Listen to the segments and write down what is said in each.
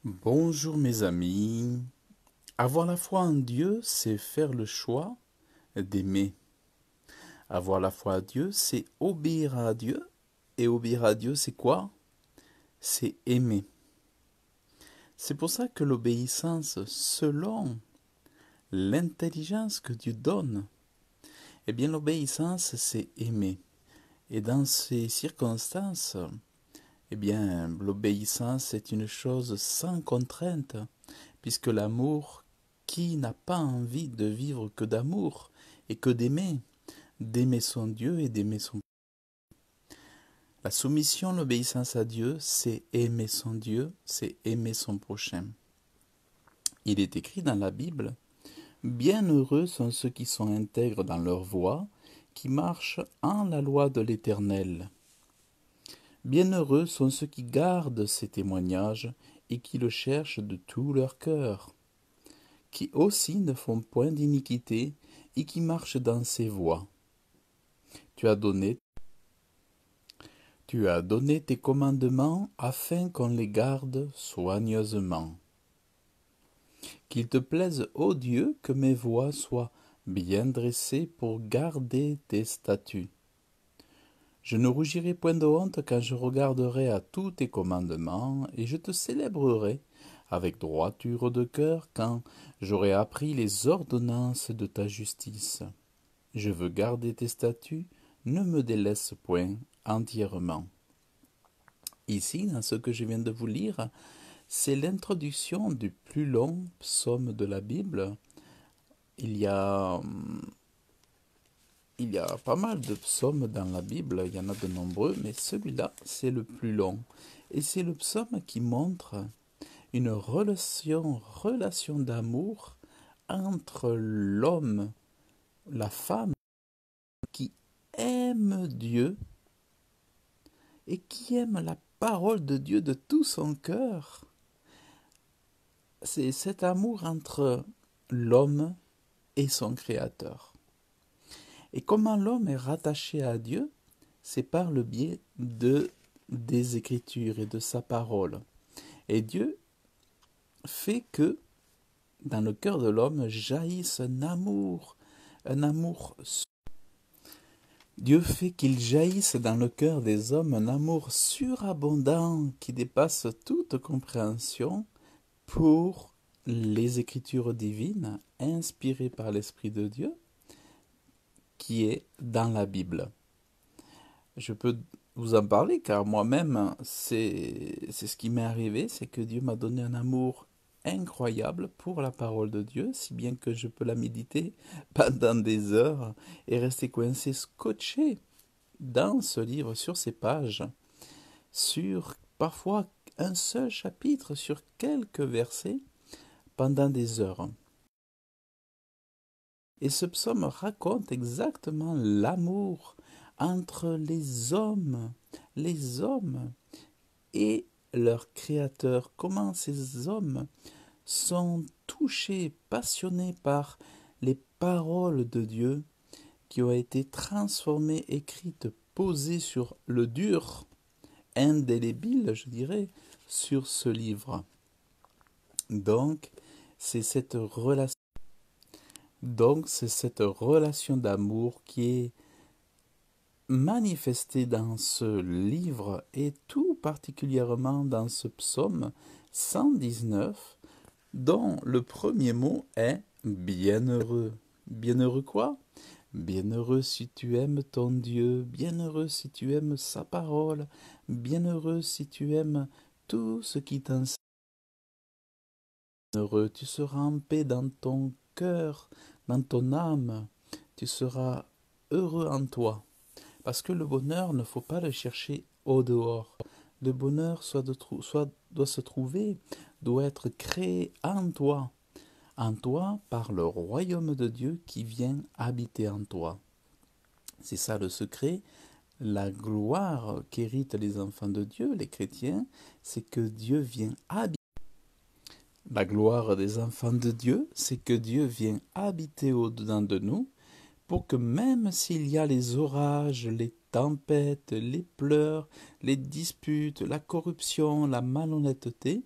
Bonjour mes amis. Avoir la foi en Dieu, c'est faire le choix d'aimer. Avoir la foi en Dieu, c'est obéir à Dieu. Et obéir à Dieu, c'est quoi? C'est aimer. C'est pour ça que l'obéissance, selon l'intelligence que Dieu donne, eh bien l'obéissance, c'est aimer. Et dans ces circonstances, eh bien l'obéissance est une chose sans contrainte, puisque l'amour, qui n'a pas envie de vivre que d'amour et que d'aimer son Dieu et d'aimer son... La soumission, l'obéissance à Dieu, c'est aimer son Dieu, c'est aimer son prochain. Il est écrit dans la Bible, bienheureux sont ceux qui sont intègres dans leur voie, qui marchent en la loi de l'Éternel. Bienheureux sont ceux qui gardent ses témoignages et qui le cherchent de tout leur cœur, qui aussi ne font point d'iniquité et qui marchent dans ses voies. Tu as donné tes commandements afin qu'on les garde soigneusement. Qu'il te plaise, ô Dieu, que mes voies soient bien dressées pour garder tes statuts. Je ne rougirai point de honte quand je regarderai à tous tes commandements, et je te célébrerai avec droiture de cœur quand j'aurai appris les ordonnances de ta justice. Je veux garder tes statuts, ne me délaisse point entièrement. Ici, dans ce que je viens de vous lire, c'est l'introduction du plus long psaume de la Bible. Il y a pas mal de psaumes dans la Bible, il y en a de nombreux, mais celui-là, c'est le plus long. Et c'est le psaume qui montre une relation d'amour entre l'homme, la femme, qui aime Dieu et qui aime la parole de Dieu de tout son cœur. C'est cet amour entre l'homme et son Créateur. Et comment l'homme est rattaché à Dieu, c'est par le biais des Écritures et de sa parole. Et Dieu fait que dans le cœur de l'homme jaillisse un amour. Dieu fait qu'il jaillisse dans le cœur des hommes un amour surabondant qui dépasse toute compréhension pour les Écritures divines inspirées par l'Esprit de Dieu qui est dans la Bible. Je peux vous en parler car moi-même, c'est ce qui m'est arrivé, c'est que Dieu m'a donné un amour incroyable pour la parole de Dieu, si bien que je peux la méditer pendant des heures et rester coincé, scotché dans ce livre, sur ces pages, sur parfois un seul chapitre, sur quelques versets, pendant des heures. Et ce psaume raconte exactement l'amour entre les hommes et leur Créateur. Comment ces hommes sont touchés, passionnés par les paroles de Dieu qui ont été transformées, écrites, posées sur le dur, indélébile, je dirais, sur ce livre. Donc, c'est cette relation. c'est cette relation d'amour qui est manifestée dans ce livre et tout particulièrement dans ce psaume 119, dont le premier mot est bienheureux. Bienheureux quoi? Bienheureux si tu aimes ton Dieu, bienheureux si tu aimes sa parole, bienheureux si tu aimes tout ce qui t'enseigne. Bienheureux, tu seras en paix dans ton cœur, dans ton âme, tu seras heureux en toi. Parce que le bonheur, ne faut pas le chercher au dehors. Le bonheur doit se trouver, doit être créé en toi par le royaume de Dieu qui vient habiter en toi. C'est ça le secret, la gloire qu'héritent les enfants de Dieu, les chrétiens, c'est que Dieu vient habiter. La gloire des enfants de Dieu, c'est que Dieu vient habiter au-dedans de nous, pour que même s'il y a les orages, les tempêtes, les pleurs, les disputes, la corruption, la malhonnêteté,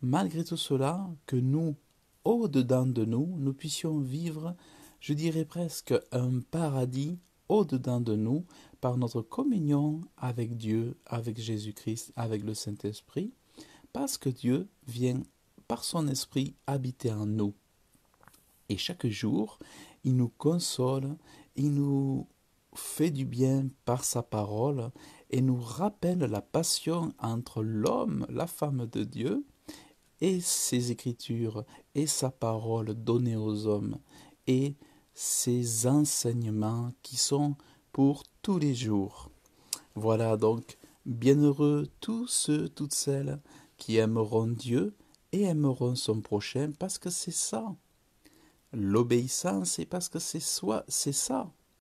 malgré tout cela, que nous, au-dedans de nous, nous puissions vivre, je dirais presque un paradis au-dedans de nous par notre communion avec Dieu, avec Jésus-Christ, avec le Saint-Esprit, parce que Dieu vient par son Esprit habiter en nous. Et chaque jour, il nous console, il nous fait du bien par sa parole et nous rappelle la passion entre l'homme, la femme de Dieu, et ses écritures, et sa parole donnée aux hommes, et ses enseignements qui sont pour tous les jours. Voilà donc, bienheureux tous ceux, toutes celles qui aimeront Dieu et aimeront son prochain, parce que c'est ça. L'obéissance, c'est parce que c'est ça.